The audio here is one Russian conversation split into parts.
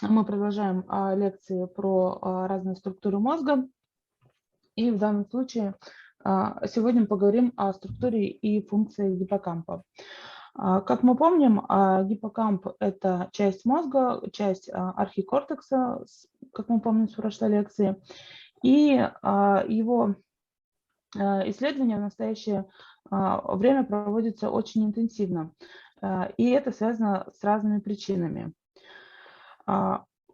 Мы продолжаем лекции про разные структуры мозга. И в данном случае сегодня мы поговорим о структуре и функции гиппокампа. Как мы помним, гиппокамп – это часть мозга, часть архикортекса, как мы помним с прошлой лекции. И его исследования в настоящее время проводятся очень интенсивно. И это связано с разными причинами.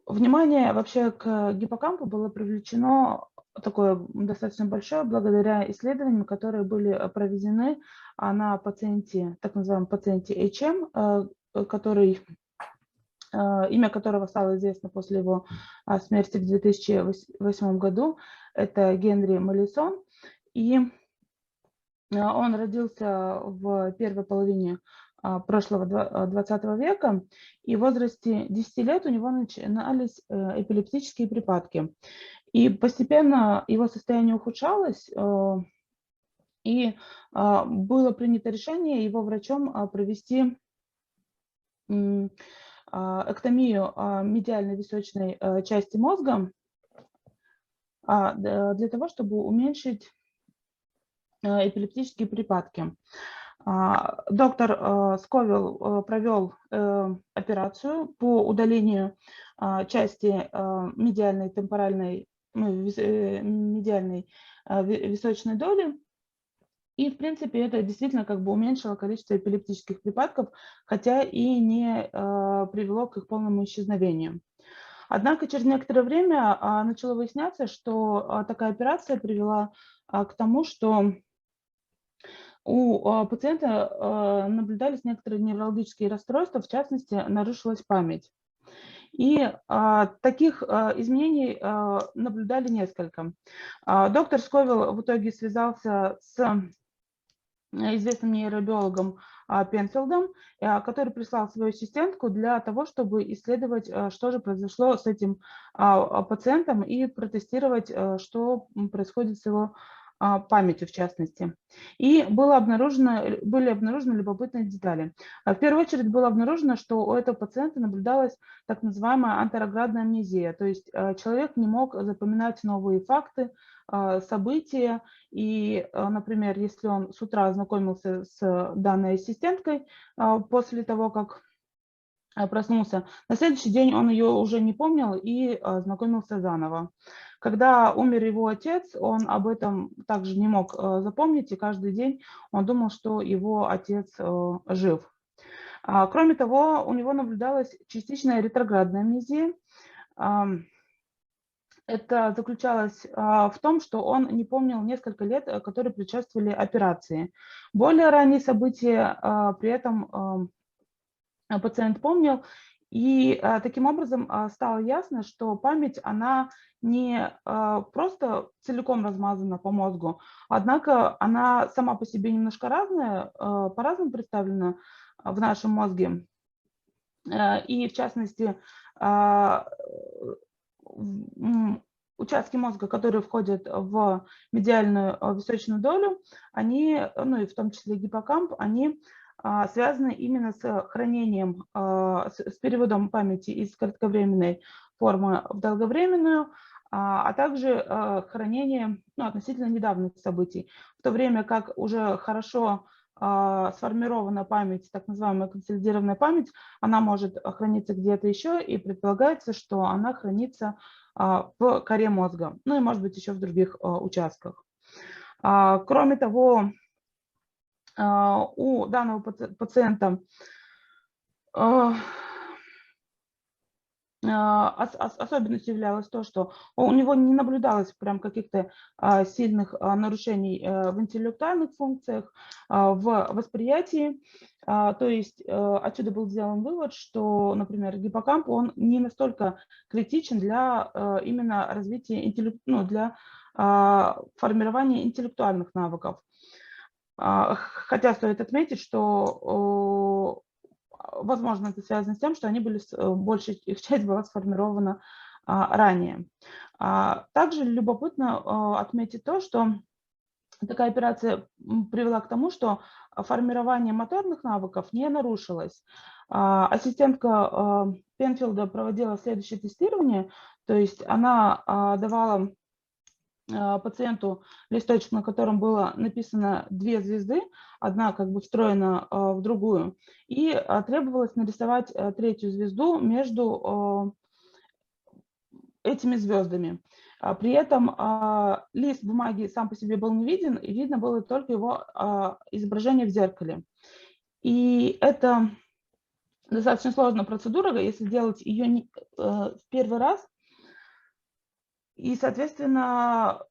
Внимание вообще к гиппокампу было привлечено такое достаточно большое благодаря исследованиям, которые были проведены на пациенте, так называемом пациенте HM, имя которого стало известно после его смерти в 2008 году. Это Генри Маллисон. И он родился в первой половине прошлого 20 века, и в возрасте 10 лет у него начинались эпилептические припадки. И постепенно его состояние ухудшалось, и было принято решение его врачом провести эктомию медиальной височной части мозга для того, чтобы уменьшить эпилептические припадки. Доктор Сковилл провел операцию по удалению части медиальной темпоральной, медиальной височной доли. И, в принципе, это действительно как бы уменьшило количество эпилептических припадков, хотя и не привело к их полному исчезновению. Однако через некоторое время начало выясняться, что такая операция привела к тому, что у пациента наблюдались некоторые неврологические расстройства, в частности, нарушилась память. И таких изменений наблюдали несколько. Доктор Сковилл в итоге связался с известным нейробиологом Пенфилдом, который прислал свою ассистентку для того, чтобы исследовать, что же произошло с этим пациентом и протестировать, что происходит с его памятью в частности. И были обнаружены любопытные детали. В первую очередь было обнаружено, что у этого пациента наблюдалась так называемая антероградная амнезия, то есть человек не мог запоминать новые факты, события, и, например, если он с утра ознакомился с данной ассистенткой после того, как проснулся, на следующий день он ее уже не помнил и знакомился заново. Когда умер его отец, он об этом также не мог запомнить, и каждый день он думал, что его отец жив. Кроме того, у него наблюдалась частичная ретроградная амнезия. Это заключалось в том, что он не помнил несколько лет, которые предшествовали операции. Более ранние события при этом пациент помнил, и таким образом стало ясно, что память, она не просто целиком размазана по мозгу, однако она сама по себе немножко разная, по-разному представлена в нашем мозге. И в частности, участки мозга, которые входят в медиальную височную долю, они, ну и в том числе гиппокамп, они связаны именно с хранением, с переводом памяти из кратковременной формы в долговременную, а также хранением относительно недавних событий, в то время как уже хорошо сформирована память, так называемая консолидированная память, она может храниться где-то еще, и предполагается, что она хранится в коре мозга, ну и, может быть, еще в других участках. Кроме того, у данного пациента особенностью являлось то, что у него не наблюдалось прям каких-то сильных нарушений в интеллектуальных функциях, в восприятии. То есть отсюда был сделан вывод, что, например, гиппокамп, он не настолько критичен для именно развития, для формирования интеллектуальных навыков. Хотя стоит отметить, что возможно, это связано с тем, что они были, большая их часть была сформирована ранее. Также любопытно отметить то, что такая операция привела к тому, что формирование моторных навыков не нарушилось. Ассистентка Пенфилда проводила следующее тестирование, то есть она давала пациенту листочек, на котором было написано 2 звезды, одна как бы встроена в другую, и требовалось нарисовать 3-ю звезду между этими звездами. При этом лист бумаги сам по себе был не виден, и видно было только его изображение в зеркале. И это достаточно сложная процедура, если делать ее в первый раз. И, соответственно,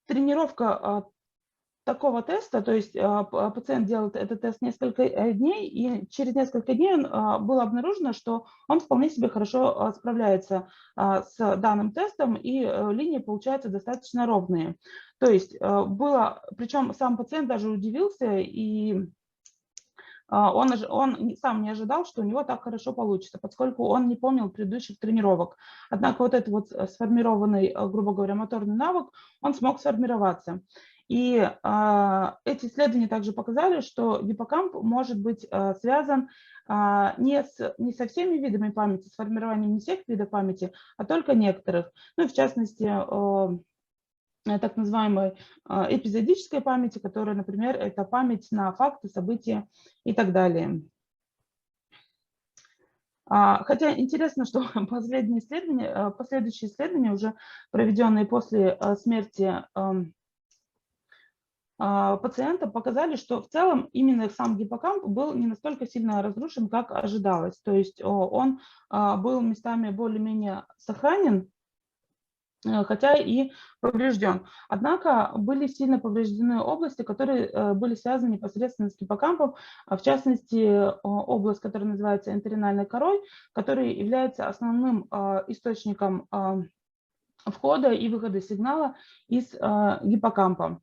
тренировка такого теста, то есть пациент делает этот тест несколько дней, и через несколько дней было обнаружено, что он вполне себе хорошо справляется с данным тестом, и линии получаются достаточно ровные. То есть причем сам пациент даже удивился, и он сам не ожидал, что у него так хорошо получится, поскольку он не помнил предыдущих тренировок. Однако вот этот вот сформированный, грубо говоря, моторный навык, он смог сформироваться. И эти исследования также показали, что гиппокамп может быть связан не со всеми видами памяти, с формированием не всех видов памяти, а только некоторых. Ну, в частности, так называемой эпизодической памяти, которая, например, это память на факты, события и так далее. Хотя интересно, что последующие исследования, уже проведенные после смерти пациента, показали, что в целом именно сам гиппокамп был не настолько сильно разрушен, как ожидалось. То есть он был местами более-менее сохранен, хотя и поврежден. Однако были сильно повреждены области, которые были связаны непосредственно с гиппокампом, в частности, область, которая называется энтеринальной корой, который является основным источником входа и выхода сигнала из гиппокампа.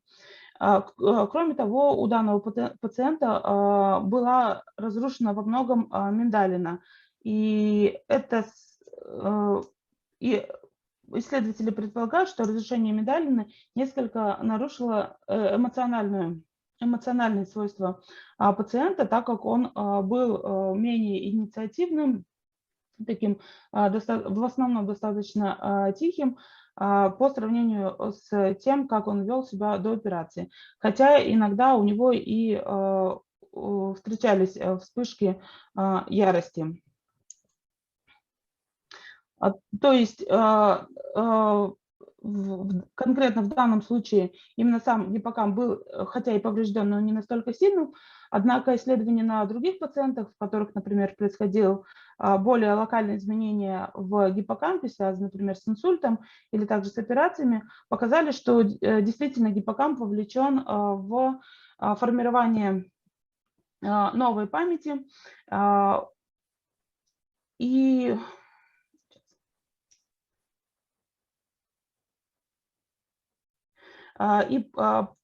Кроме того, у данного пациента была разрушена во многом миндалина, и исследователи предполагают, что разрушение миндалины несколько нарушило эмоциональные свойства пациента, так как он был менее инициативным, таким в основном достаточно тихим по сравнению с тем, как он вел себя до операции. Хотя иногда у него и встречались вспышки ярости. То есть конкретно в данном случае именно сам гиппокамп был, хотя и поврежден, но не настолько сильным. Однако исследования на других пациентах, в которых, например, происходило более локальные изменения в гиппокампе, связанные, например, с инсультом или также с операциями, показали, что действительно гиппокамп вовлечен в формирование новой памяти. И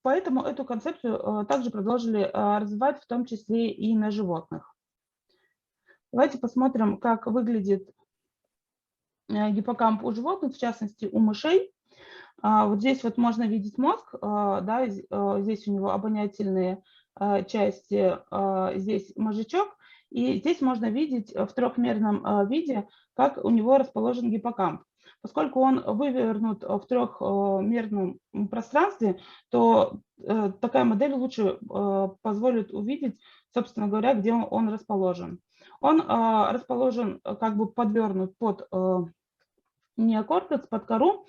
поэтому эту концепцию также продолжили развивать, в том числе и на животных. Давайте посмотрим, как выглядит гиппокамп у животных, в частности у мышей. Вот здесь вот можно видеть мозг, да, здесь у него обонятельные части, здесь мозжечок, и здесь можно видеть в трехмерном виде, как у него расположен гиппокамп. Поскольку он вывернут в трехмерном пространстве, то такая модель лучше позволит увидеть, собственно говоря, где он расположен. Он расположен как бы подвернут под неокортекс, под кору,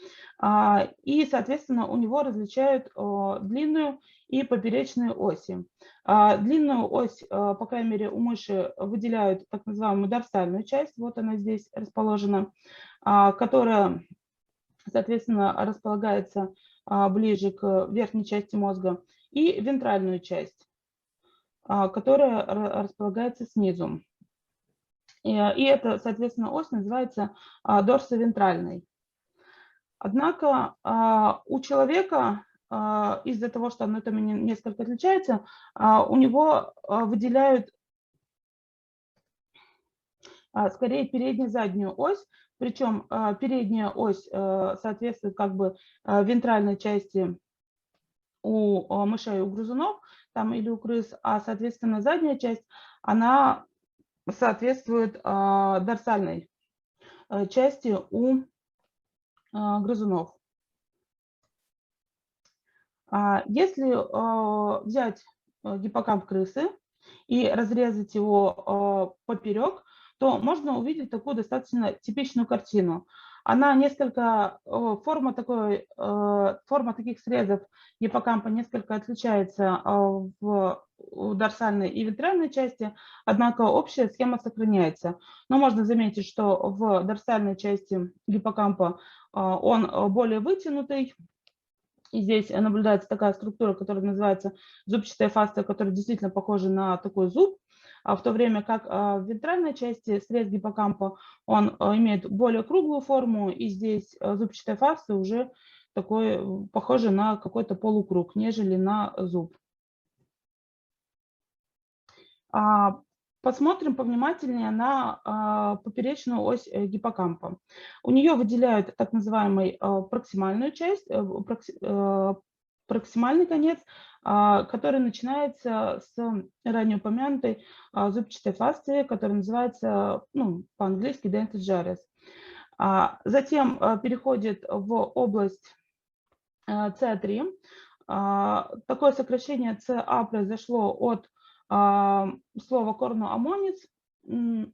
и, соответственно, у него различают длинную и поперечную оси. Длинную ось, по крайней мере, у мыши выделяют так называемую дорсальную часть, вот она здесь расположена, которая, соответственно, располагается ближе к верхней части мозга, и вентральную часть, которая располагается снизу. И эта, соответственно, ось называется дорсовентральной. Однако у человека, из-за того, что анатомия несколько отличается, у него выделяют скорее передне-заднюю ось, причем передняя ось соответствует как бы вентральной части у мышей, у грызунов там, или у крыс, а, соответственно, задняя часть, она соответствует дорсальной части у грызунов. Если взять гиппокамп крысы и разрезать его поперек, то можно увидеть такую достаточно типичную картину. Она несколько, форма таких срезов гиппокампа несколько отличается в дорсальной и вентральной части, однако общая схема сохраняется. Но можно заметить, что в дорсальной части гиппокампа он более вытянутый, и здесь наблюдается такая структура, которая называется зубчатая фасция, которая действительно похожа на такой зуб, в то время как в вентральной части срез гиппокампа он имеет более круглую форму, и здесь зубчатая фасция уже такой, похожа на какой-то полукруг, нежели на зуб. Посмотрим повнимательнее на поперечную ось гиппокампа. У нее выделяют так называемую проксимальную часть, проксимальный конец, который начинается с ранее упомянутой зубчатой фасции, которая называется, ну, по-английски dentist gyrus. Затем переходит в область CA3. Такое сокращение CA произошло от слова корну аммонис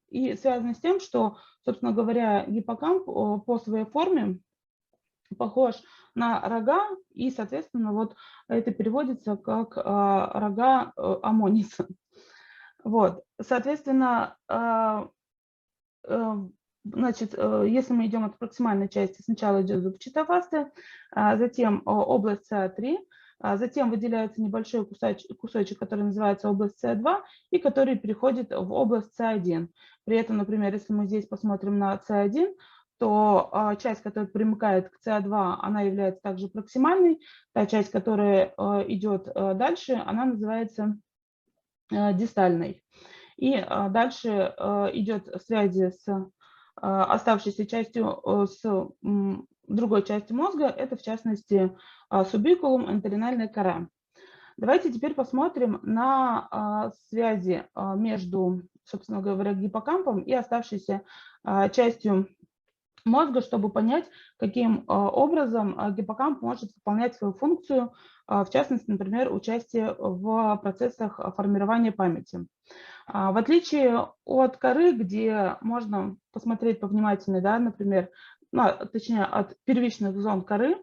и связано с тем, что, собственно говоря, гиппокамп по своей форме похож на рога, и, соответственно, вот это переводится как рога аммониса. Вот, соответственно, значит, если мы идем от проксимальной части, сначала идет зубчатая фасция, затем область CA3, затем выделяется небольшой кусочек, который называется область CA2, и который переходит в область CA1. При этом, например, если мы здесь посмотрим на CA1, то часть, которая примыкает к CA2, она является также проксимальной. Та часть, которая идет дальше, она называется дистальной. И дальше идет связи с оставшейся частью, с другой частью мозга, это в частности субикулум, энтеринальная кора. Давайте теперь посмотрим на связи между, собственно говоря, гиппокампом и оставшейся частью мозга, чтобы понять, каким образом гиппокамп может выполнять свою функцию, в частности, например, участие в процессах формирования памяти. В отличие от коры, где можно посмотреть повнимательнее, да, например, точнее от первичных зон коры,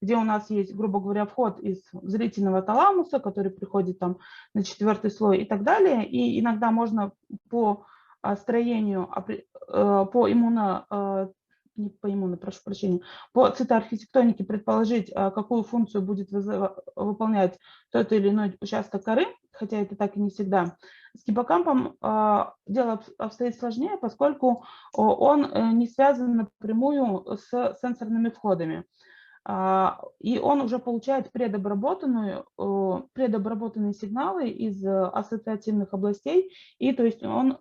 где у нас есть, грубо говоря, вход из зрительного таламуса, который приходит там на 4-й слой и так далее, и иногда можно по строению, по цитоархитектонике предположить, какую функцию будет выполнять тот или иной участок коры, хотя это так и не всегда. С гиппокампом дело обстоит сложнее, поскольку он не связан напрямую с сенсорными входами. И он уже получает предобработанные сигналы из ассоциативных областей, и то есть он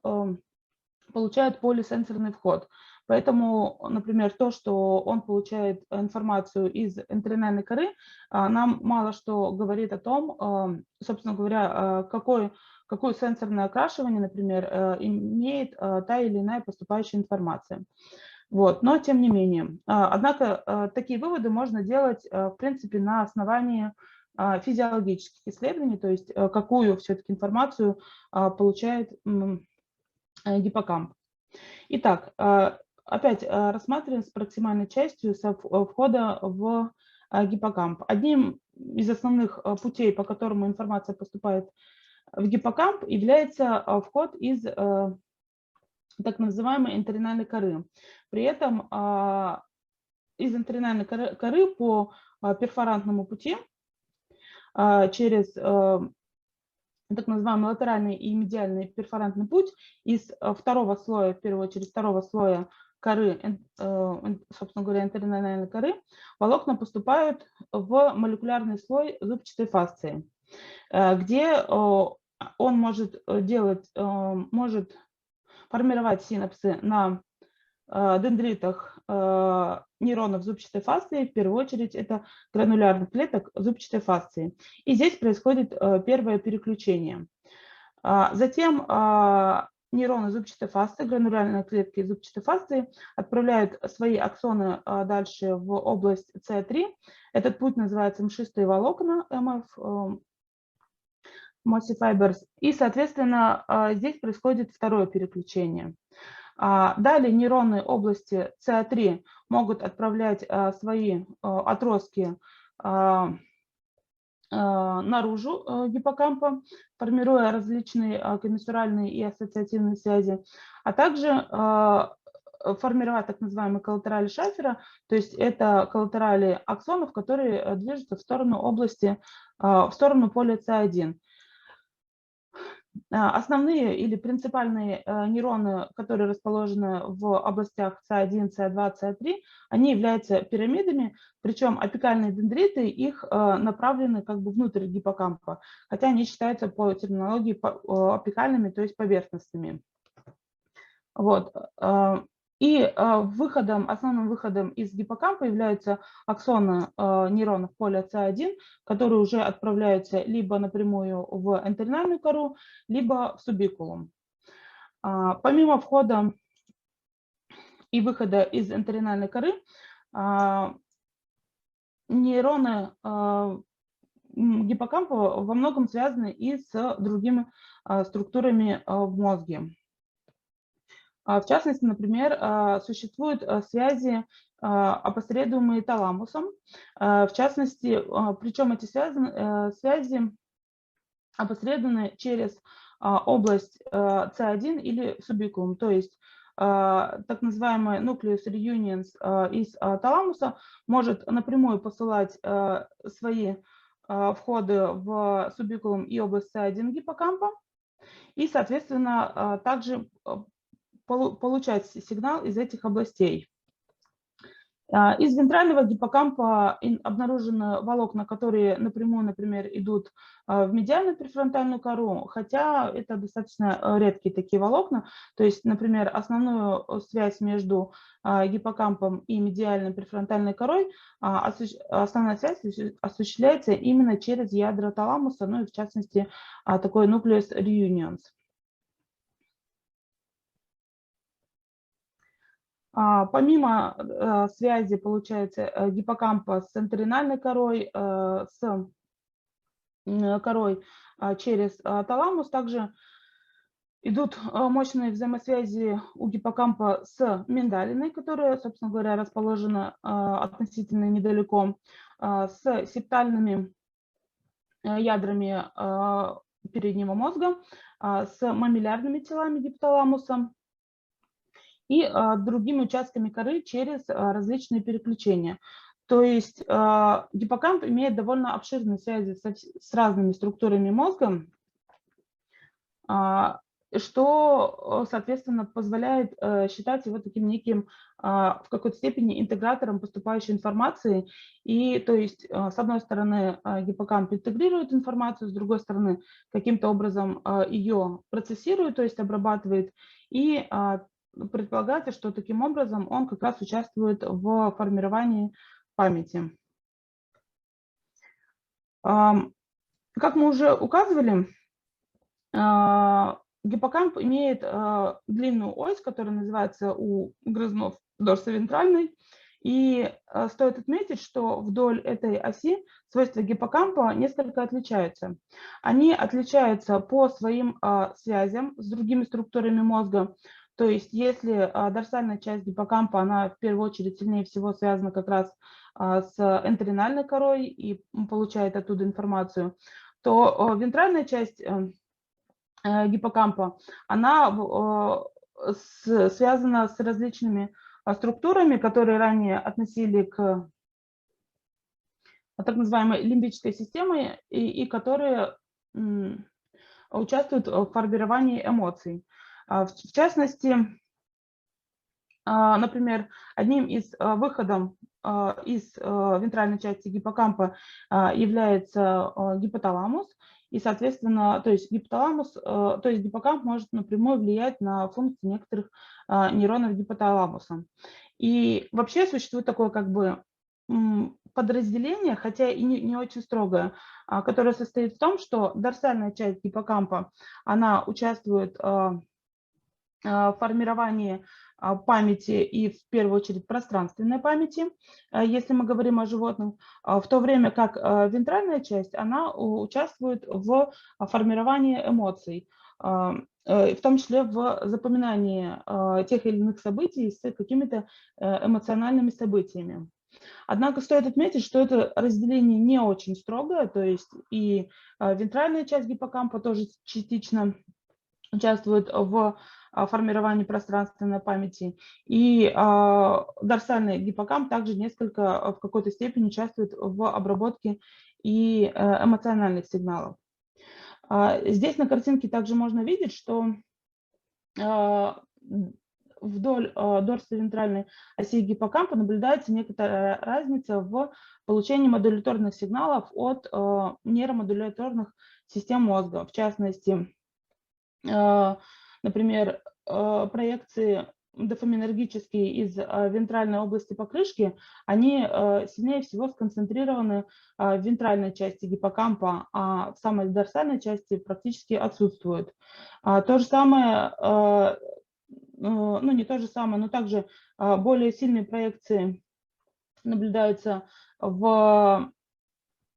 получает полисенсорный вход. Поэтому, например, то, что он получает информацию из энтеринальной коры, нам мало что говорит о том, собственно говоря, какое сенсорное окрашивание, например, имеет та или иная поступающая информация. Вот, но тем не менее. Однако такие выводы можно делать, в принципе, на основании физиологических исследований, то есть какую все-таки информацию получает гиппокамп. Итак, опять рассматриваем с проксимальной частью входа в гиппокамп. Одним из основных путей, по которому информация поступает в гиппокамп, является вход из так называемой энтеринальной коры. При этом из энтеринальной коры по перфорантному пути через так называемый латеральный и медиальный перфорантный путь из второго слоя, в первую очередь второго слоя коры, собственно говоря, энтеринальной коры, волокна поступают в молекулярный слой зубчатой фасции, где он может формировать синапсы на дендритах нейронов зубчатой фасции, в первую очередь это гранулярных клеток зубчатой фасции. И здесь происходит первое переключение. Затем нейроны зубчатой фасции, гранулярные клетки зубчатой фасции отправляют свои аксоны дальше в область C3. Этот путь называется мшистые волокна, MF, Mossy Fibers. И, соответственно, здесь происходит второе переключение. Далее нейроны области CA3 могут отправлять свои отростки наружу гиппокампа, формируя различные комиссуральные и ассоциативные связи, а также формировать так называемые коллатерали Шафера, то есть это коллатерали аксонов, которые движутся в сторону области, в сторону поля C1. Основные или принципиальные нейроны, которые расположены в областях C1, C2, C3, они являются пирамидами, причем апикальные дендриты их направлены как бы внутрь гиппокампа, хотя они считаются по терминологии апикальными, то есть поверхностными. Вот. И основным выходом из гиппокампа являются аксоны нейронов поля C1, которые уже отправляются либо напрямую в энтеринальную кору, либо в субикулум. Помимо входа и выхода из энтеринальной коры, нейроны гиппокампа во многом связаны и с другими структурами в мозге. В частности, например, существуют связи, опосредуемые таламусом. В частности, причем эти связи опосредованы через область C1 или субикулум, то есть так называемый nucleus reunions из таламуса может напрямую посылать свои входы в субикулум и область C1 гиппокампа, и, соответственно, также получать сигнал из этих областей. Из вентрального гиппокампа обнаружены волокна, которые напрямую, например, идут в медиальную префронтальную кору, хотя это достаточно редкие такие волокна. То есть, например, основную связь между гиппокампом и медиальной префронтальной корой, основная связь осуществляется именно через ядра таламуса, ну и в частности такой nucleus reunions. Помимо связи, получается, гиппокампа с энтеринальной корой, с корой через таламус, также идут мощные взаимосвязи у гиппокампа с миндалиной, которая, собственно говоря, расположена относительно недалеко, с септальными ядрами переднего мозга, с мамиллярными телами гипоталамуса и другими участками коры через различные переключения. То есть гиппокамп имеет довольно обширные связи с разными структурами мозга, что, соответственно, позволяет считать его таким неким, в какой-то степени, интегратором поступающей информации. И, то есть, с одной стороны, гиппокамп интегрирует информацию, с другой стороны, каким-то образом ее процессирует, то есть обрабатывает, и предполагается, что таким образом он как раз участвует в формировании памяти. Как мы уже указывали, гиппокамп имеет длинную ось, которая называется у грызунов дорсовентральной. И стоит отметить, что вдоль этой оси свойства гиппокампа несколько отличаются. Они отличаются по своим связям с другими структурами мозга. То есть если дорсальная часть гиппокампа, она в первую очередь сильнее всего связана как раз с энтеринальной корой и получает оттуда информацию, то вентральная часть гиппокампа, она связана с различными структурами, которые ранее относили к так называемой лимбической системе и которые участвуют в формировании эмоций. В частности, например, одним из выходов из вентральной части гиппокампа является гипоталамус. и, соответственно, то есть гипоталамус, то есть гиппокамп может напрямую влиять на функции некоторых нейронов гипоталамуса. И вообще существует такое как бы подразделение, хотя и не очень строгое, которое состоит в том, что дорсальная часть гиппокампа, она участвует в формировании памяти и в первую очередь пространственной памяти, если мы говорим о животных, в то время как вентральная часть, она участвует в формировании эмоций, в том числе в запоминании тех или иных событий с какими-то эмоциональными событиями. Однако стоит отметить, что это разделение не очень строгое, то есть и вентральная часть гиппокампа тоже частично участвует в формировании пространственной памяти, и дорсальный гиппокамп также несколько в какой-то степени участвует в обработке и эмоциональных сигналов. Здесь на картинке также можно видеть, что вдоль дорсовентральной оси гиппокампа наблюдается некоторая разница в получении модуляторных сигналов от нейромодуляторных систем мозга. В частности, например, проекции дофаминергические из вентральной области покрышки, они сильнее всего сконцентрированы в вентральной части гиппокампа, а в самой дорсальной части практически отсутствуют. То же самое, ну не то же самое, но также более сильные проекции наблюдаются в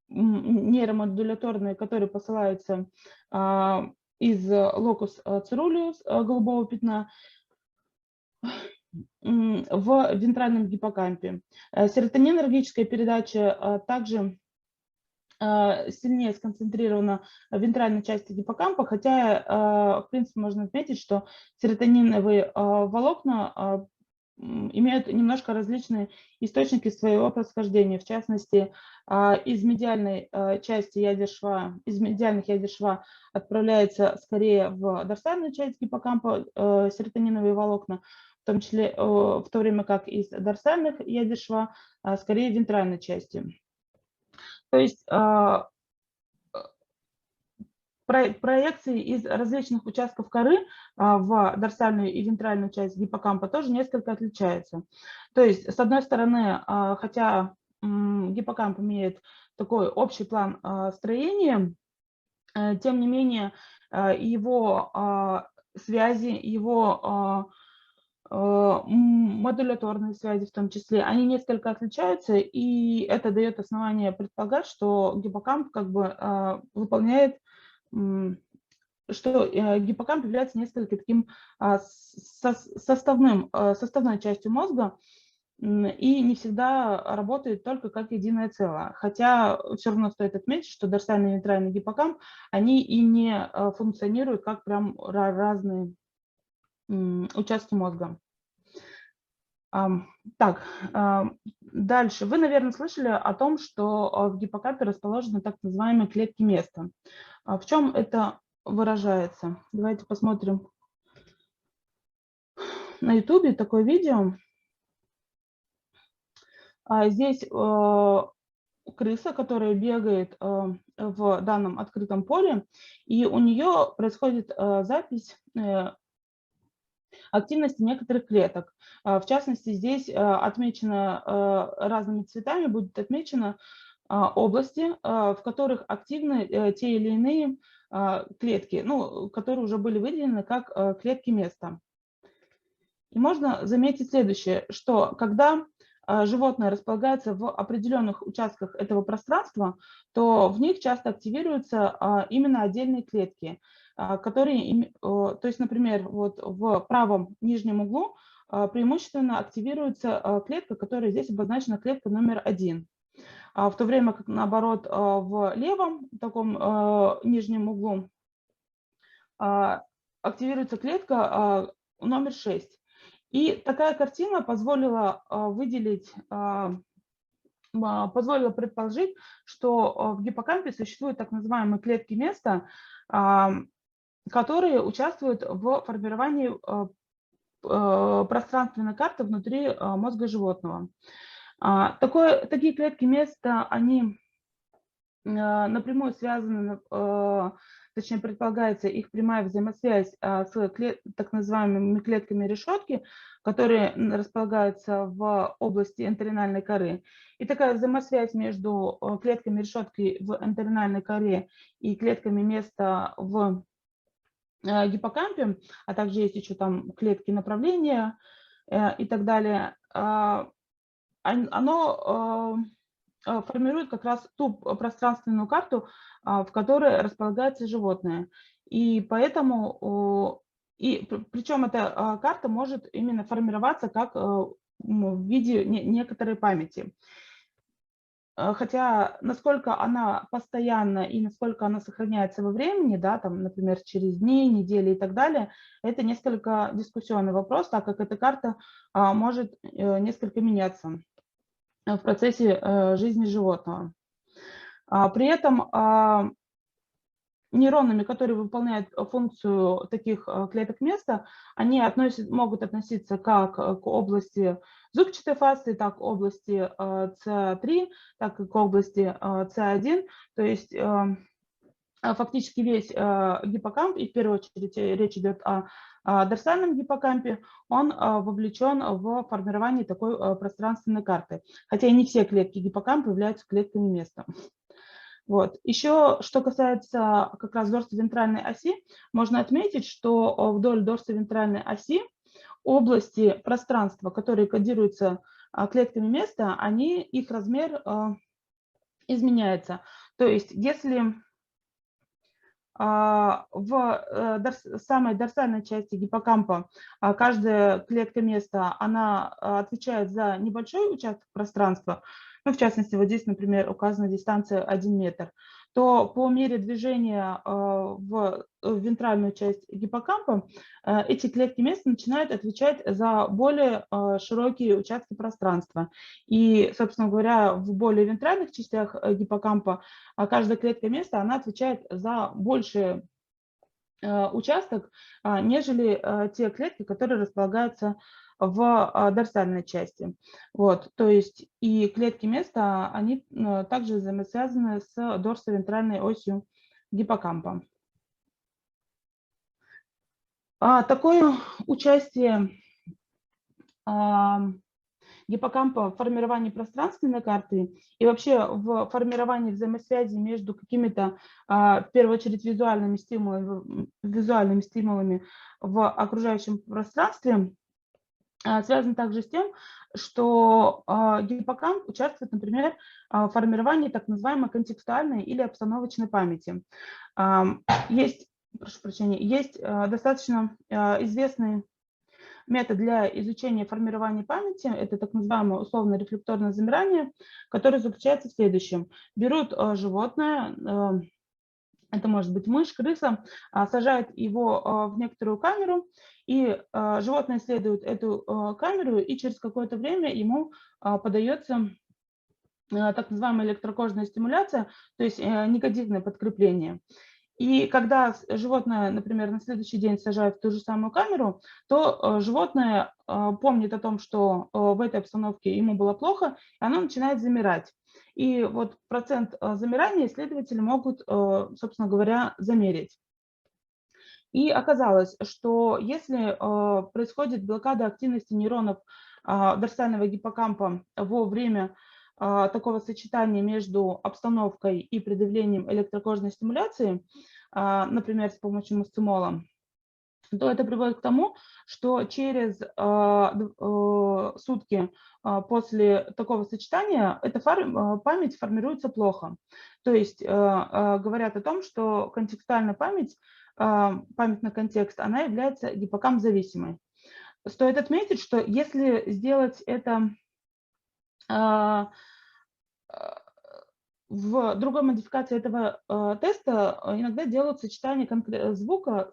нейромодуляторные, которые посылаются из локус церулиус, голубого пятна, в вентральном гиппокампе. Серотонинергическая передача также сильнее сконцентрирована в вентральной части гиппокампа, хотя, в принципе, можно отметить, что серотониновые волокна имеют немножко различные источники своего происхождения. В частности, из медиальной части ядер шва, из медиальных ядер шва отправляется скорее в дорсальную часть гиппокампа серотониновые волокна, в том числе в то время как из дорсальных ядер шва скорее в вентральной части. То есть проекции из различных участков коры в дорсальную и вентральную часть гиппокампа тоже несколько отличаются. То есть, с одной стороны, хотя гиппокамп имеет такой общий план строения, тем не менее его связи, его модуляторные связи в том числе, они несколько отличаются, и это дает основание предполагать, что гиппокамп как бы выполняет, что гиппокамп является несколько таким составной частью мозга и не всегда работает только как единое целое. Хотя все равно стоит отметить, что дорсальный и вентральный гиппокамп, они и не функционируют как прям разные участки мозга. Так, дальше. Вы, наверное, слышали о том, что в гиппокампе расположены так называемые клетки места. В чем это выражается? Давайте посмотрим на YouTube такое видео. Здесь крыса, которая бегает в данном открытом поле, и у нее происходит запись активности некоторых клеток. В частности, здесь отмечено разными цветами, будет отмечено области, в которых активны те или иные клетки, ну, которые уже были выделены как клетки места. И можно заметить следующее, что когда животное располагается в определенных участках этого пространства, то в них часто активируются именно отдельные клетки, которые, то есть, например, вот в правом нижнем углу преимущественно активируется клетка, которая здесь обозначена клетка номер 1. В то время как, наоборот, в левом таком нижнем углу активируется клетка номер 6. И такая картина позволила позволила предположить, что в гиппокампе существуют так называемые клетки места, которые участвуют в формировании пространственной карты внутри мозга животного. Такие клетки места, они напрямую связаны, точнее, предполагается их прямая взаимосвязь с так называемыми клетками решетки, которые располагаются в области энтеринальной коры. И такая взаимосвязь между клетками решетки в энтеринальной коре и клетками места в гиппокампе, а также есть еще там клетки направления и так далее, оно формирует как раз ту пространственную карту, в которой располагается животное. И поэтому, причем эта карта может именно формироваться как в виде некоторой памяти. Хотя насколько она постоянна и насколько она сохраняется во времени, да, там, например, через дни, недели и так далее, это несколько дискуссионный вопрос, так как эта карта может несколько меняться в процессе жизни животного. При этом нейронами, которые выполняют функцию таких клеток места, они могут относиться как к области зубчатой фасции, так к области C3, так и к области C1. То есть фактически весь гиппокамп, и в первую очередь речь идет о дорсальном гиппокампе, он вовлечен в формирование такой пространственной карты. Хотя и не все клетки гиппокампа являются клетками места. Вот. Еще, что касается как раз дорсовентральной оси, можно отметить, что вдоль дорсовентральной оси области пространства, которые кодируются клетками места, их размер изменяется. То есть если в самой дорсальной части гиппокампа каждая клетка места, она отвечает за небольшой участок пространства, ну, в частности, вот здесь, например, указана дистанция 1 метр, то по мере движения в вентральную часть гиппокампа эти клетки места начинают отвечать за более широкие участки пространства. И, собственно говоря, в более вентральных частях гиппокампа каждая клетка места, она отвечает за больший участок, нежели те клетки, которые располагаются в дорсальной части. Вот, то есть и клетки места, они также взаимосвязаны с дорсовентральной осью гиппокампа. Такое участие гиппокампа в формировании пространственной карты и вообще в формировании взаимосвязи между какими-то, в первую очередь, визуальными стимулами в окружающем пространстве связано также с тем, что гиппокамп участвует, например, в формировании так называемой контекстуальной или обстановочной памяти. Есть, прошу прощения, есть достаточно известный метод для изучения формирования памяти, это так называемое условно-рефлекторное замирание, которое заключается в следующем. Берут животное, это может быть мышь, крыса, сажают его в некоторую камеру, и животное исследует эту камеру, и через какое-то время ему подается так называемая электрокожная стимуляция, то есть негативное подкрепление. И когда животное, например, на следующий день сажают в ту же самую камеру, то животное помнит о том, что в этой обстановке ему было плохо, и оно начинает замирать. И вот процент замирания исследователи могут, собственно говоря, замерить. И оказалось, что если происходит блокада активности нейронов дорсального гиппокампа во время такого сочетания между обстановкой и предъявлением электрокожной стимуляции, например, с помощью мустимола, то это приводит к тому, что через сутки после такого сочетания эта память формируется плохо. То есть говорят о том, что контекстуальная память, память на контекст, она является гиппокамп-зависимой. Стоит отметить, что если сделать это в другой модификации этого теста, иногда делают сочетание звука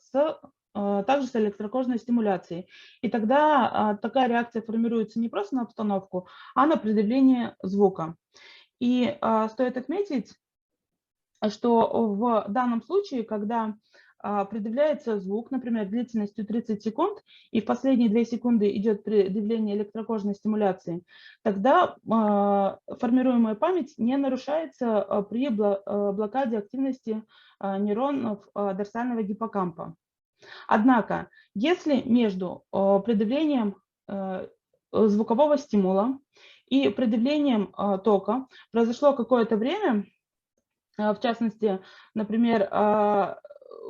также с электрокожной стимуляцией. И тогда такая реакция формируется не просто на обстановку, а на предъявление звука. И стоит отметить, что в данном случае, когда предъявляется звук, например, длительностью 30 секунд, и в последние 2 секунды идет предъявление электрокожной стимуляции, тогда формируемая память не нарушается при блокаде активности нейронов дорсального гиппокампа. Однако, если между предъявлением звукового стимула и предъявлением тока произошло какое-то время, в частности, например,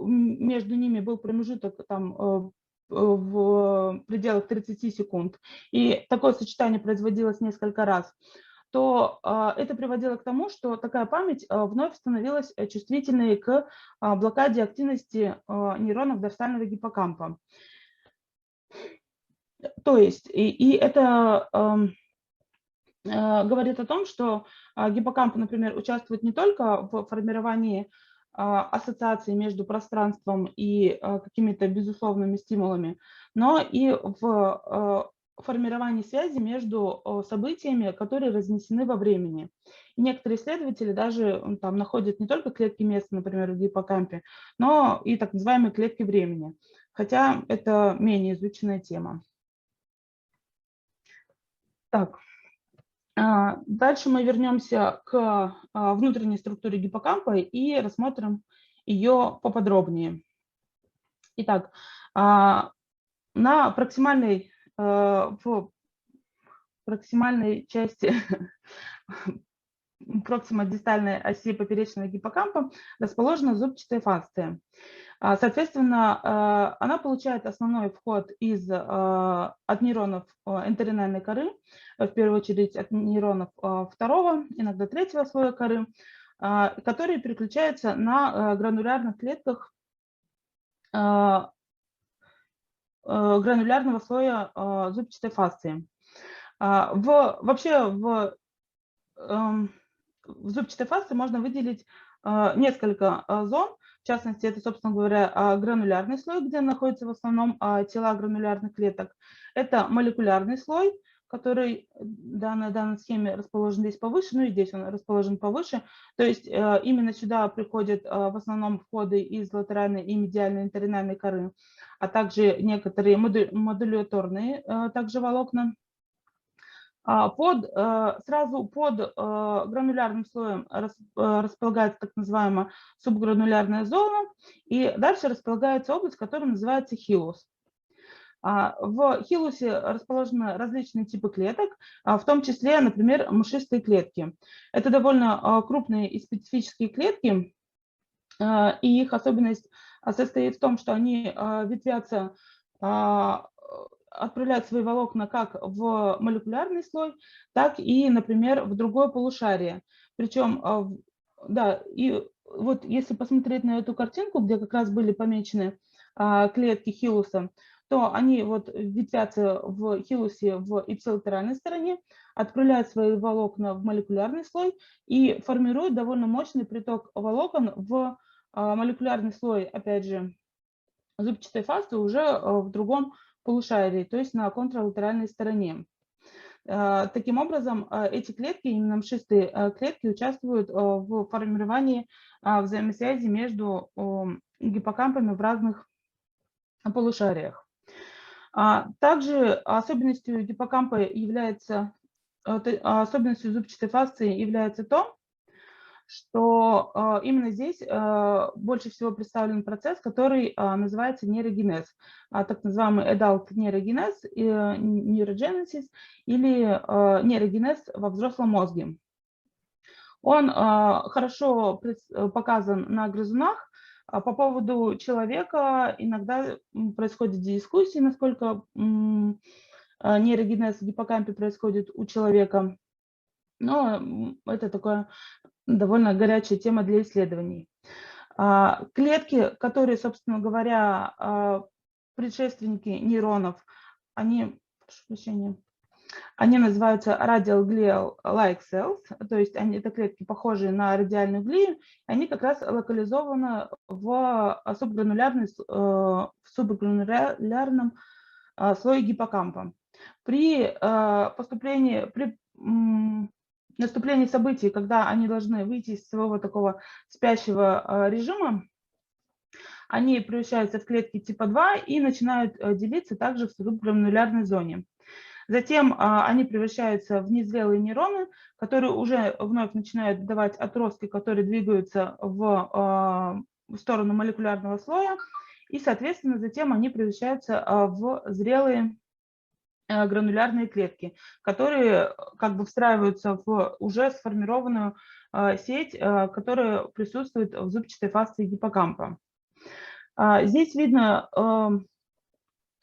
между ними был промежуток там, в пределах 30 секунд, и такое сочетание производилось несколько раз, то это приводило к тому, что такая память вновь становилась чувствительной к блокаде активности нейронов дорсального гиппокампа. То есть, и это говорит о том, что гиппокамп, например, участвует не только в формировании ассоциаций между пространством и какими-то безусловными стимулами, но и в формировании связи между событиями, которые разнесены во времени. И некоторые исследователи даже там находят не только клетки места, например, в гиппокампе, но и так называемые клетки времени, хотя это менее изученная тема. Так. Дальше мы вернемся к внутренней структуре гиппокампа и рассмотрим ее поподробнее. Итак, на проксимальной части проксимодистальной оси поперечного гиппокампа расположена зубчатая фасция. Соответственно, она получает основной вход от нейронов энтеринальной коры, в первую очередь от нейронов второго, иногда третьего слоя коры, которые переключаются на гранулярных клетках гранулярного слоя зубчатой фасции. Вообще в зубчатой фасции можно выделить несколько зон. В частности, это, собственно говоря, гранулярный слой, где находятся в основном тела гранулярных клеток. Это молекулярный слой, который на данной схеме расположен здесь повыше, ну и здесь он расположен повыше. То есть именно сюда приходят в основном входы из латеральной и медиальной интеринальной коры, а также некоторые модуляторные также волокна. Сразу под гранулярным слоем располагается так называемая субгранулярная зона, и дальше располагается область, которая называется хилус. В хилусе расположены различные типы клеток, в том числе, например, мшистые клетки. Это довольно крупные и специфические клетки, и их особенность состоит в том, что они ветвятся, отправляют свои волокна как в молекулярный слой, так и, например, в другое полушарие. Причем, да, и вот если посмотреть на эту картинку, где как раз были помечены клетки хилуса, то они вот ветвятся в хилусе в ипсилатеральной стороне, отправляют свои волокна в молекулярный слой и формируют довольно мощный приток волокон в молекулярный слой, опять же, зубчатой фасции уже в другом полушарии, то есть на контралатеральной стороне. Таким образом, эти клетки, именно мшистые клетки, участвуют в формировании взаимосвязи между гиппокампами в разных полушариях. Также особенностью гиппокампа особенностью зубчатой фасции является то, что именно здесь больше всего представлен процесс, который называется нейрогенез, так называемый adult нейрогенез, neurogenesis или нейрогенез во взрослом мозге. Он хорошо показан на грызунах. По поводу человека иногда происходят дискуссии, насколько нейрогенез в гиппокампе происходит у человека. Но это такое довольно горячая тема для исследований. Клетки, которые, собственно говоря, предшественники нейронов, они называются radial glial-like cells, то есть это клетки, похожие на радиальную глию, они как раз локализованы в субгранулярном слое гиппокампа. При наступлении событий, когда они должны выйти из своего такого спящего режима, они превращаются в клетки типа 2 и начинают делиться также в субгранулярной зоне. Затем они превращаются в незрелые нейроны, которые уже вновь начинают давать отростки, которые двигаются в сторону молекулярного слоя, и, соответственно, затем они превращаются в зрелые гранулярные клетки, которые как бы встраиваются в уже сформированную сеть, которая присутствует в зубчатой фасции гиппокампа. Здесь видно,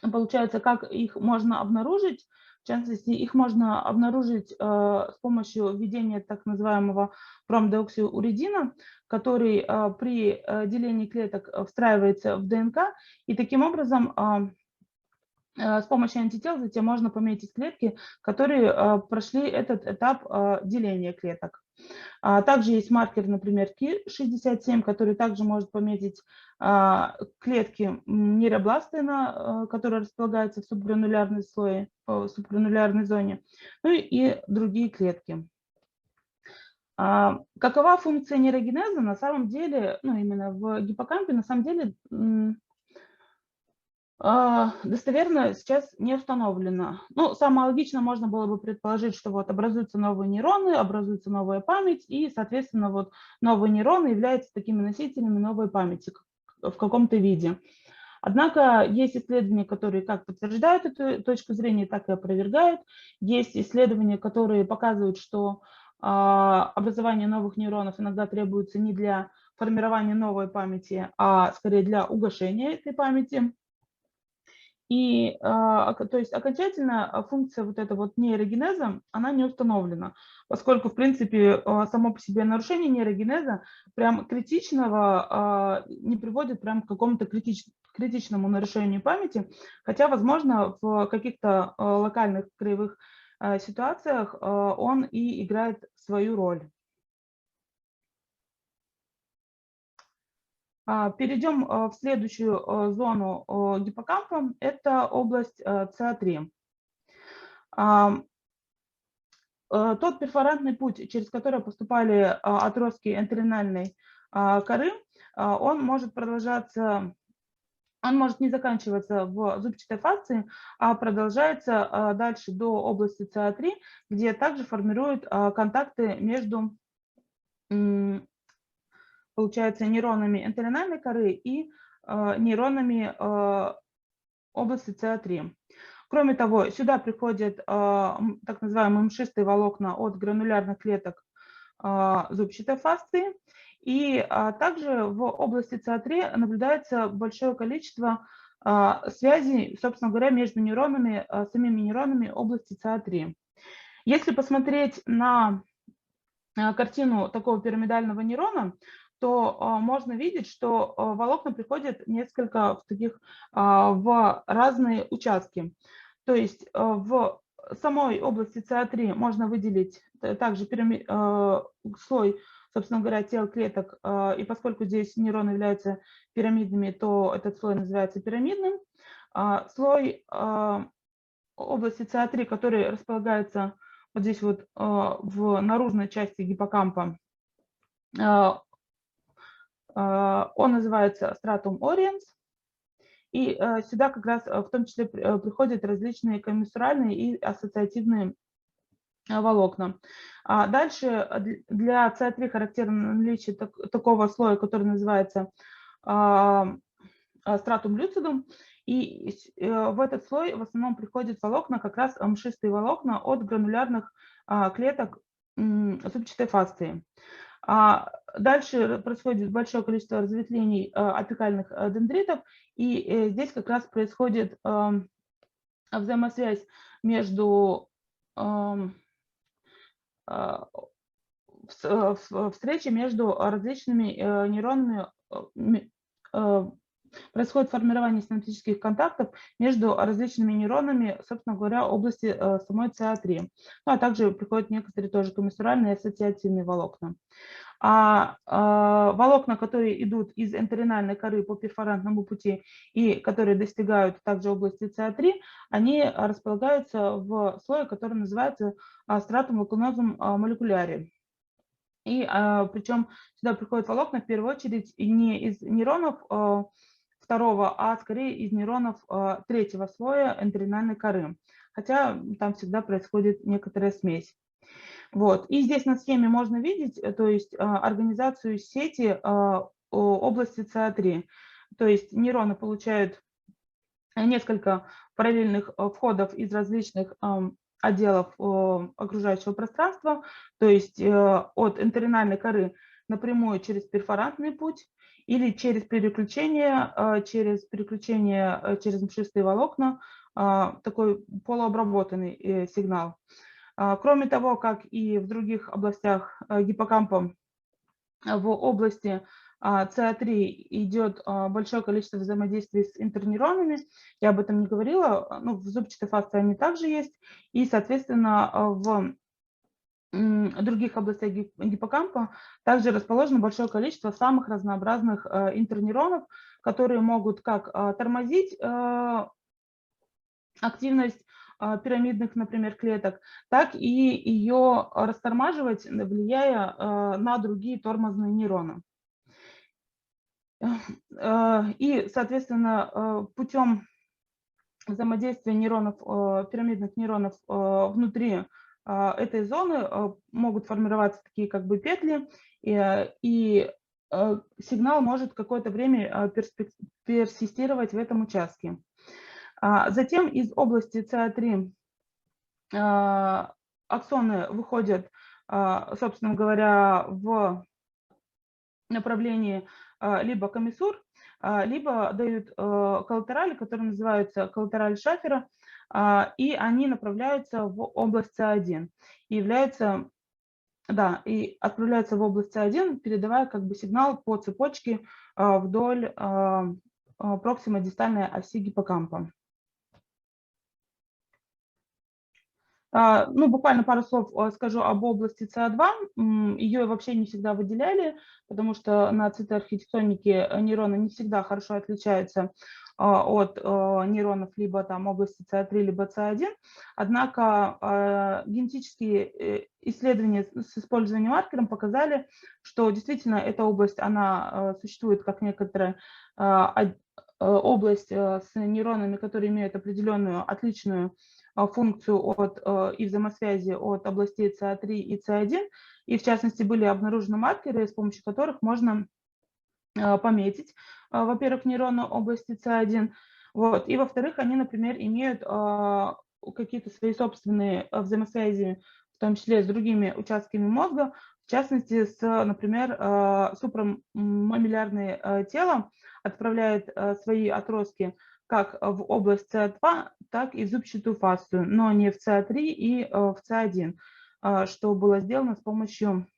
получается, как их можно обнаружить. В частности, их можно обнаружить с помощью введения так называемого промдеоксиуридина, который при делении клеток встраивается в ДНК, и таким образом с помощью антител затем можно пометить клетки, которые прошли этот этап деления клеток. Также есть маркер, например, Ki-67, который также может пометить клетки нейробласты, которые располагаются в субгранулярной слое, в субгранулярной зоне, ну и другие клетки. Какова функция нейрогенеза на самом деле, ну именно в гиппокампе, на самом деле достоверно сейчас не установлено. Ну, самое логично, можно было бы предположить, что вот образуются новые нейроны, образуется новая память, и, соответственно, вот новые нейроны являются такими носителями новой памяти в каком-то виде. Однако есть исследования, которые как подтверждают эту точку зрения, так и опровергают. Есть исследования, которые показывают, что образование новых нейронов иногда требуется не для формирования новой памяти, а скорее для угошения этой памяти. И, то есть, окончательно функция вот этой вот нейрогенеза, она не установлена, поскольку, в принципе, само по себе нарушение нейрогенеза прям критичного не приводит прям к какому-то критичному нарушению памяти, хотя, возможно, в каких-то локальных краевых ситуациях он и играет свою роль. Перейдем в следующую зону гиппокампа, это область ЦА3. Тот перфорантный путь, через который поступали отростки энтеринальной коры, он может продолжаться, он может не заканчиваться в зубчатой фасции, а продолжается дальше до области ЦА3, где также формируют контакты между, получается, нейронами энтеринальной коры и нейронами области ЦА3. Кроме того, сюда приходят так называемые мшистые волокна от гранулярных клеток зубчатой фасции. И также в области ЦА3 наблюдается большое количество связей, собственно говоря, между нейронами, самими нейронами области ЦА3. Если посмотреть на картину такого пирамидального нейрона, то можно видеть, что волокна приходят несколько в таких в разные участки. То есть в самой области ЦА3 можно выделить также слой, собственно говоря, тел клеток, и поскольку здесь нейроны являются пирамидными, то этот слой называется пирамидным. Слой области ЦА3, который располагается вот здесь вот в наружной части гиппокампа, он называется стратум ориенс, и сюда как раз в том числе приходят различные коммиссуральные и ассоциативные волокна. Дальше для ЦА3 характерно наличие такого слоя, который называется стратум люцидум, и в этот слой в основном приходят волокна, как раз мшистые волокна от гранулярных клеток зубчатой фасции. Дальше происходит большое количество разветвлений апикальных дендритов, и здесь как раз происходит взаимосвязь между встречи между различными нейронами, происходит формирование синаптических контактов между различными нейронами, собственно говоря, области самой ЦА3. Ну, а также приходят некоторые тоже коммиссуральные и ассоциативные волокна. Волокна, которые идут из энтеринальной коры по перфорантному пути и которые достигают также области ЦА3, они располагаются в слое, который называется стратум лакунозум молекуляри. И причем сюда приходят волокна в первую очередь не из нейронов второго, а скорее из нейронов третьего слоя энтеринальной коры. Хотя там всегда происходит некоторая смесь. Вот. И здесь на схеме можно видеть, то есть организацию сети области СА3. То есть нейроны получают несколько параллельных входов из различных отделов окружающего пространства, то есть от энтеринальной коры напрямую через перфорантный путь или через переключение через мшистые волокна, такой полуобработанный сигнал. Кроме того, как и в других областях гиппокампа, в области СА3 идет большое количество взаимодействий с интернейронами. Я об этом не говорила, ну, в зубчатой фасции они также есть. И, соответственно, в других областях гиппокампа также расположено большое количество самых разнообразных интернейронов, которые могут как тормозить активность пирамидных, например, клеток, так и ее растормаживать, влияя на другие тормозные нейроны. И, соответственно, путем взаимодействия нейронов, пирамидных нейронов внутри этой зоны могут формироваться такие как бы петли, и сигнал может какое-то время персистировать в этом участке. Затем из области СА3 аксоны выходят, собственно говоря, в направлении либо комиссур, либо дают коллатерали, которые называются коллатераль Шафера, и они направляются в область СА1 и являются, да, и отправляются в область СА1, передавая как бы сигнал по цепочке вдоль проксимо-дистальной оси гиппокампа. Ну, буквально пару слов скажу об области СА2. Ее вообще не всегда выделяли, потому что на цитоархитектонике нейроны не всегда хорошо отличаются от нейронов либо там области СА3, либо СА1. Однако генетические исследования с использованием маркером показали, что действительно эта область, она существует как некоторая область с нейронами, которые имеют определенную отличную функцию и взаимосвязи от областей СА3 и СА1, и в частности были обнаружены маркеры, с помощью которых можно пометить, во-первых, нейроны области СА1, вот, и во-вторых, они, например, имеют какие-то свои собственные взаимосвязи, в том числе с другими участками мозга, в частности, например, супрамаммиллярное тело отправляет свои отростки как в область СА2, так и в зубчатую фасцию, но не в СА3 и в СА1, что было сделано с помощью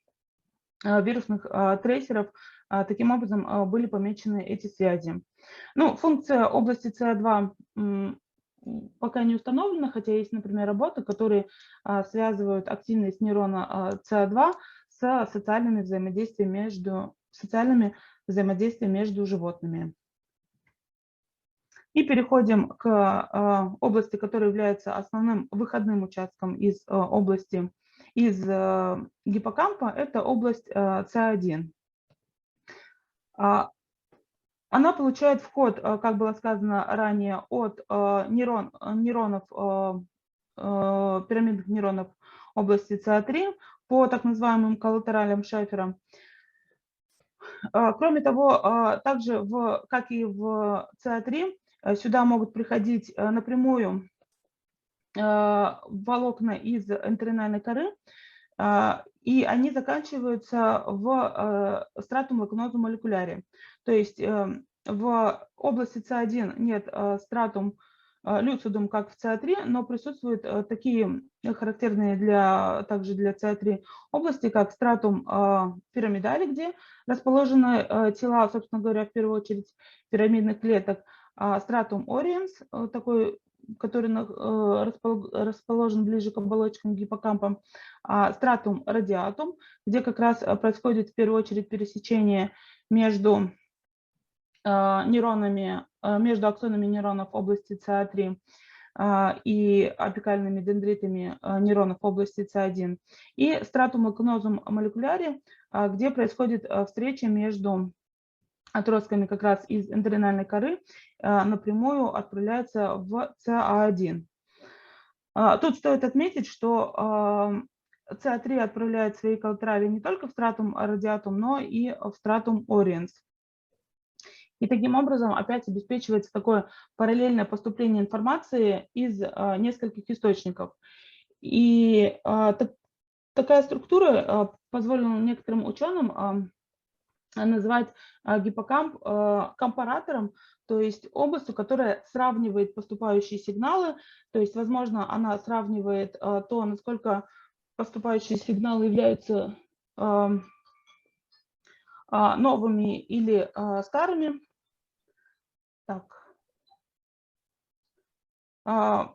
вирусных трейсеров. Таким образом были помечены эти связи. Ну, функция области СА2 пока не установлена, хотя есть, например, работы, которые связывают активность нейрона СА2 с социальными взаимодействиями между животными. И переходим к области, которая является основным выходным участком из области, из гиппокампа, это область СА1. Она получает вход, как было сказано ранее, от нейронов, пирамидных нейронов области СА3 по так называемым коллатералям Шафера. Кроме того, также, как и в СА3, сюда могут приходить напрямую волокна из энтеринальной коры, и они заканчиваются в стратум лакунозум молекуляре. То есть в области СА1 нет стратум люцидум, как в СА3, но присутствуют такие характерные также для СА3 области, как стратум пирамидали, где расположены тела, собственно говоря, в первую очередь пирамидных клеток, стратум ориенс, такой, который расположен ближе к оболочкам гиппокампа, стратум радиатум, где как раз происходит в первую очередь пересечение между нейронами, между аксонами нейронов области СА3 и апикальными дендритами нейронов области СА1, и стратум лакунозум молекуляре, где происходит встреча между отростками как раз из энтеринальной коры напрямую отправляется в ЦА1. Тут стоит отметить, что ЦА3 отправляет свои коллатерали не только в стратум радиатум, но и в стратум ориенс. И таким образом опять обеспечивается такое параллельное поступление информации из нескольких источников. И такая структура позволила некоторым ученым назвать гиппокамп компаратором, то есть областью, которая сравнивает поступающие сигналы, то есть, возможно, она сравнивает то, насколько поступающие сигналы являются новыми или старыми. Так.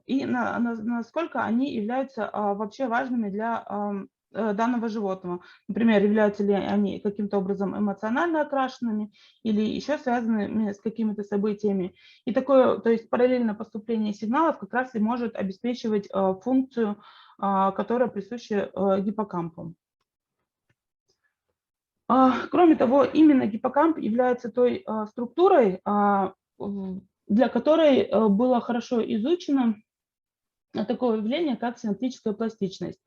И насколько они являются вообще важными для данного животного. Например, являются ли они каким-то образом эмоционально окрашенными или еще связанными с какими-то событиями. И такое, то есть параллельное поступление сигналов как раз и может обеспечивать функцию, которая присуща гиппокампу. Кроме того, именно гиппокамп является той структурой, для которой было хорошо изучено такое явление, как синаптическая пластичность.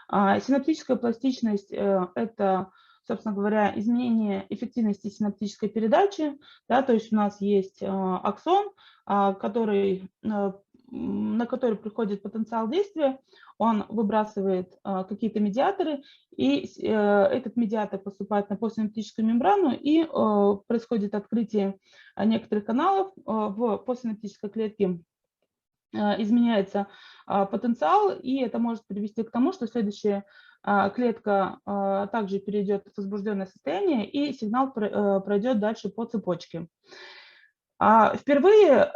Синаптическая пластичность – это, собственно говоря, изменение эффективности синаптической передачи. Да, то есть у нас есть аксон, на который приходит потенциал действия, он выбрасывает какие-то медиаторы, и этот медиатор поступает на постсинаптическую мембрану, и происходит открытие некоторых каналов в постсинаптической клетке. Изменяется потенциал, и это может привести к тому, что следующая клетка также перейдет в возбужденное состояние, и сигнал пройдет дальше по цепочке. Впервые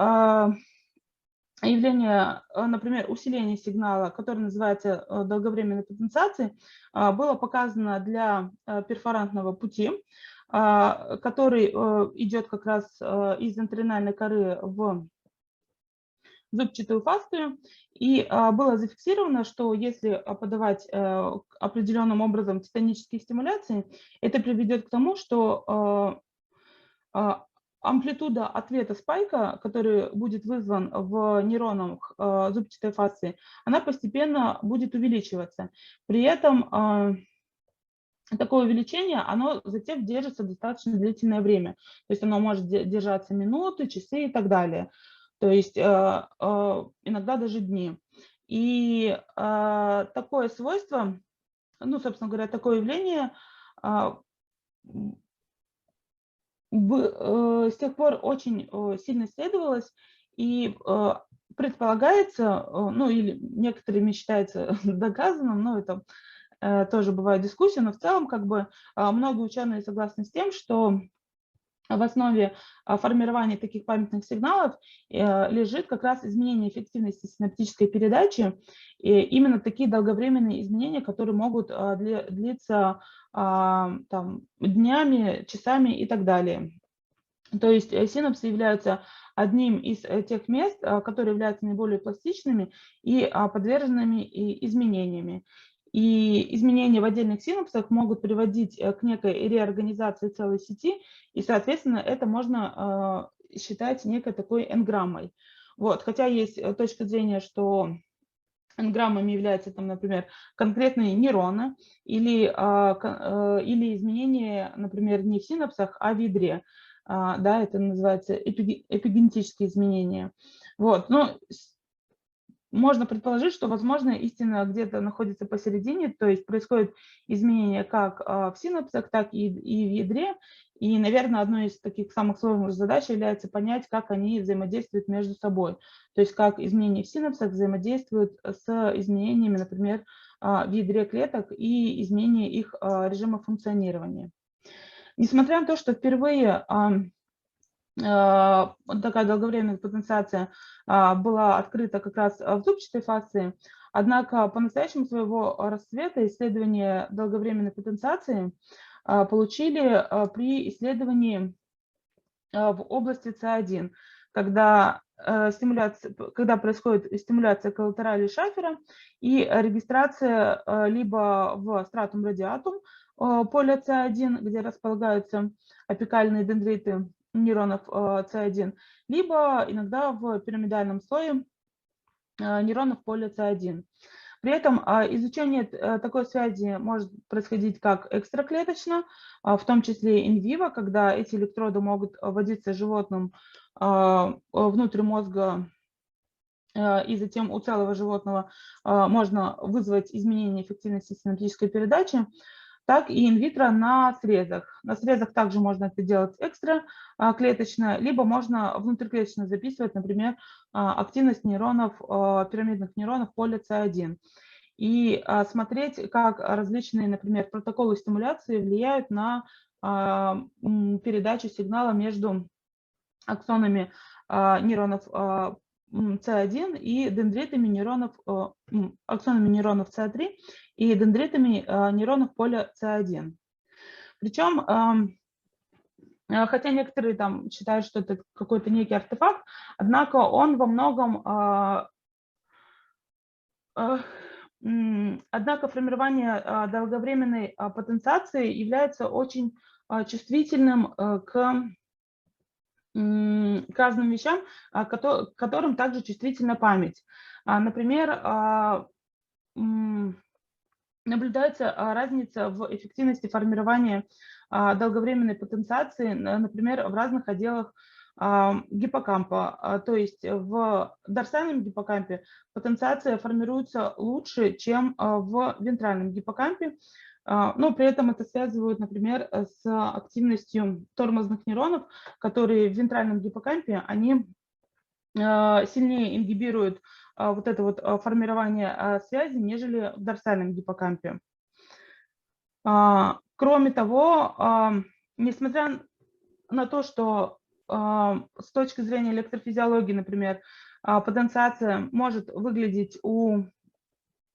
явление, например, усиления сигнала, которое называется долговременной потенциацией, было показано для перфорантного пути, который идет как раз из энтеринальной коры в зубчатую фасцию, и было зафиксировано, что если подавать определенным образом титанические стимуляции, это приведет к тому, что амплитуда ответа спайка, который будет вызван в нейронах зубчатой фасции, она постепенно будет увеличиваться. При этом такое увеличение, оно затем держится достаточно длительное время. То есть оно может держаться минуты, часы и так далее. То есть иногда даже дни. И такое свойство, ну, собственно говоря, такое явление с тех пор очень сильно исследовалось, и предполагается, ну, или некоторыми считается доказанным, но это тоже бывает дискуссия, но в целом как бы много ученых согласны с тем, что в основе формирования таких памятных сигналов лежит как раз изменение эффективности синаптической передачи, и именно такие долговременные изменения, которые могут длиться там, днями, часами и так далее. То есть синапсы являются одним из тех мест, которые являются наиболее пластичными и подверженными изменениями. И изменения в отдельных синапсах могут приводить к некой реорганизации целой сети, и, соответственно, это можно считать некой такой энграммой. Вот. Хотя есть точка зрения, что энграммами являются, там, например, конкретные нейроны или изменения, например, не в синапсах, а в ядре. Да, это называется эпигенетические изменения. Вот. Но можно предположить, что, возможно, истина где-то находится посередине, то есть происходит изменение как в синапсах, так и в ядре. И, наверное, одной из таких самых сложных задач является понять, как они взаимодействуют между собой. То есть как изменения в синапсах взаимодействуют с изменениями, например, в ядре клеток и изменения их режима функционирования. Несмотря на то, что впервые такая долговременная потенциация была открыта как раз в зубчатой фасции, однако по-настоящему своего расцвета исследования долговременной потенциации получили при исследовании в области ЦА1, когда когда происходит стимуляция коллатерали шафера и регистрация либо в стратум радиатум поля С1, где располагаются апикальные дендриты нейронов С1, либо иногда в пирамидальном слое нейронов поля С1. При этом изучение такой связи может происходить как экстраклеточно, в том числе инвиво, когда эти электроды могут вводиться животным внутрь мозга, и затем у целого животного можно вызвать изменение эффективности синаптической передачи, так и инвитро на срезах. На срезах также можно это делать экстраклеточно, либо можно внутриклеточно записывать, например, активность нейронов, пирамидных нейронов поля С1. И смотреть, как различные, например, протоколы стимуляции влияют на передачу сигнала между аксонами нейронов С1 и дендритами нейронов, аксонами нейронов С3 и дендритами нейронов поля С1. Причем, хотя некоторые там считают, что это какой-то некий артефакт, однако он во многом, однако формирование долговременной потенциации является очень чувствительным к разным вещам, к которым также чувствительна память. Например, наблюдается разница в эффективности формирования долговременной потенциации, например, в разных отделах гиппокампа. То есть в дорсальном гиппокампе потенциация формируется лучше, чем в вентральном гиппокампе, но при этом это связывают, например, с активностью тормозных нейронов, которые в вентральном гиппокампе, они сильнее ингибируют вот это вот формирование связи, нежели в дорсальном гиппокампе. Кроме того, несмотря на то, что с точки зрения электрофизиологии, например, потенциация может выглядеть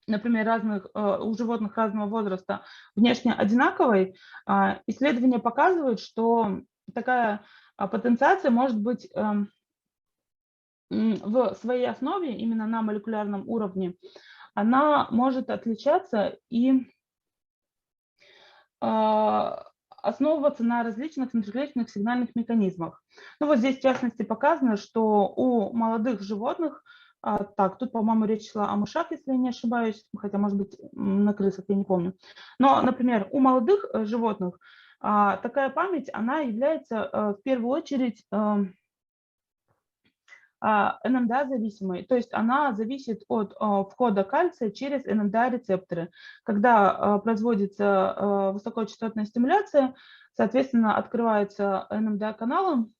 например, у животных разного возраста внешне одинаковой, исследования показывают, что такая потенциация может быть в своей основе, именно на молекулярном уровне, она может отличаться и основываться на различных внутриклеточных сигнальных механизмах. Ну вот здесь в частности показано, что у молодых животных, так, тут, по-моему, речь шла о мышах, если я не ошибаюсь, хотя, может быть, на крысах, я не помню. Но, например, у молодых животных такая память, она является в первую очередь НМДА-зависимой, то есть она зависит от входа кальция через НМДА-рецепторы. Когда производится высокочастотная стимуляция, соответственно, открывается НМДА-каналы,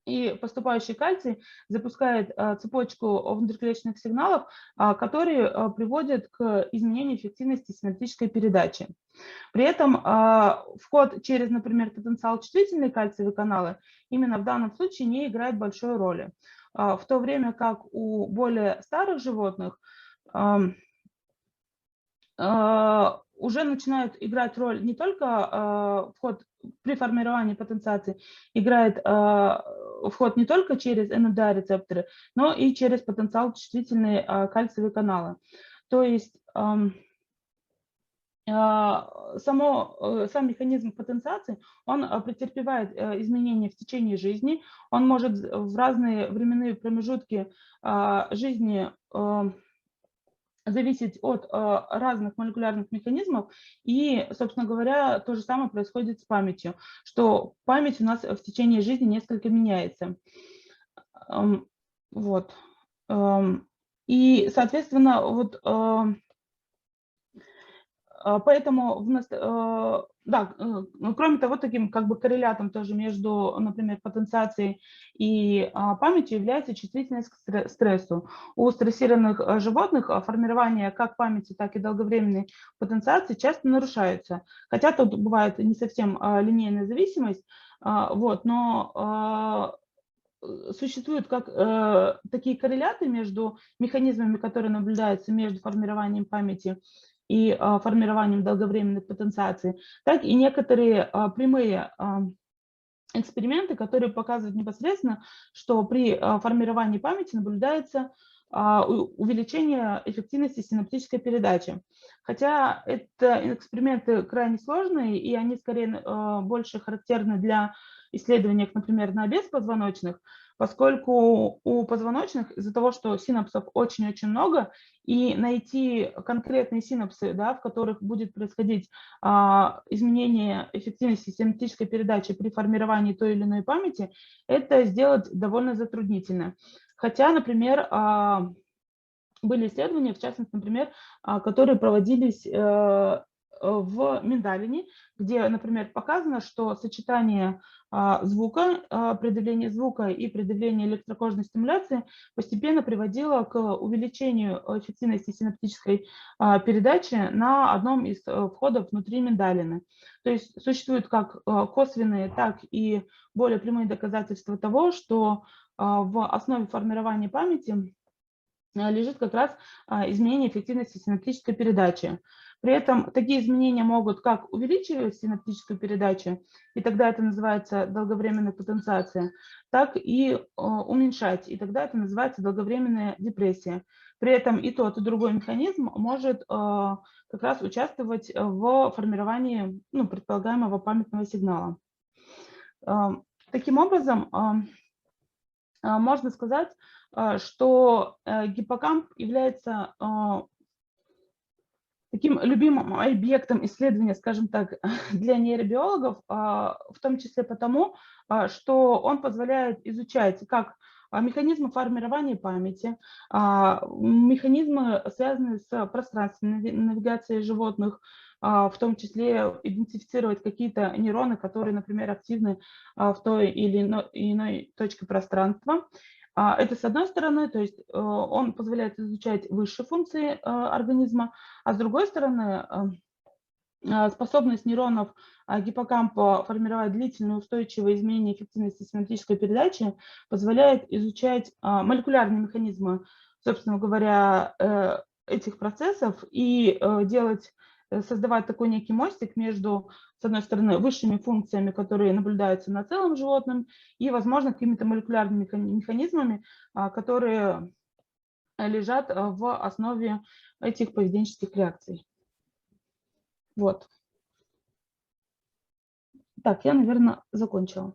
и поступающий кальций запускает цепочку внутриклеточных сигналов, которые приводят к изменению эффективности синаптической передачи. При этом вход через, например, потенциал чувствительные кальциевые каналы именно в данном случае не играет большой роли. В то время как у более старых животных уже начинает играть роль не только вход при формировании потенциации, играет вход не только через НМДА-рецепторы, но и через потенциал чувствительные кальциевые каналы. То есть сам механизм потенциации, он претерпевает изменения в течение жизни, он может в разные временные промежутки жизни зависеть от разных молекулярных механизмов, и, собственно говоря, то же самое происходит с памятью, что память у нас в течение жизни несколько меняется. Вот. И, соответственно, вот поэтому, да, кроме того, таким как бы коррелятом тоже между, например, потенциацией и памятью является чувствительность к стрессу. У стрессированных животных формирование как памяти, так и долговременной потенциации часто нарушается. Хотя тут бывает не совсем линейная зависимость, вот, но существуют такие корреляты между механизмами, которые наблюдаются между формированием памяти и формированием долговременной потенциации, так и некоторые прямые эксперименты, которые показывают непосредственно, что при формировании памяти наблюдается увеличение эффективности синаптической передачи. Хотя это эксперименты крайне сложные, и они скорее больше характерны для исследований, например, на беспозвоночных, поскольку у позвоночных из-за того, что синапсов очень-очень много, и найти конкретные синапсы, да, в которых будет происходить изменение эффективности синаптической передачи при формировании той или иной памяти, это сделать довольно затруднительно. Хотя, например, были исследования, в частности, например, которые проводились в миндалине, где, например, показано, что сочетание звука, предавление звука и предавление электрокожной стимуляции постепенно приводило к увеличению эффективности синаптической передачи на одном из входов внутри миндалины. То есть существуют как косвенные, так и более прямые доказательства того, что в основе формирования памяти лежит как раз изменение эффективности синаптической передачи. При этом такие изменения могут как увеличивать синаптическую передачу, и тогда это называется долговременная потенциация, так и уменьшать, и тогда это называется долговременная депрессия. При этом и тот, и другой механизм может как раз участвовать в формировании предполагаемого памятного сигнала. Таким образом, можно сказать, что гиппокамп является таким любимым объектом исследования, скажем так, для нейробиологов, в том числе потому, что он позволяет изучать как механизмы формирования памяти, механизмы, связанные с пространственной навигацией животных, в том числе идентифицировать какие-то нейроны, которые, например, активны в той или иной точке пространства. Это с одной стороны, то есть он позволяет изучать высшие функции организма, а с другой стороны, способность нейронов гиппокампа формировать длительные устойчивые изменения эффективности синаптической передачи позволяет изучать молекулярные механизмы, собственно говоря, этих процессов и создавать такой некий мостик между, с одной стороны, высшими функциями, которые наблюдаются на целом животном, и, возможно, какими-то молекулярными механизмами, которые лежат в основе этих поведенческих реакций. Вот. Так, я, наверное, закончила.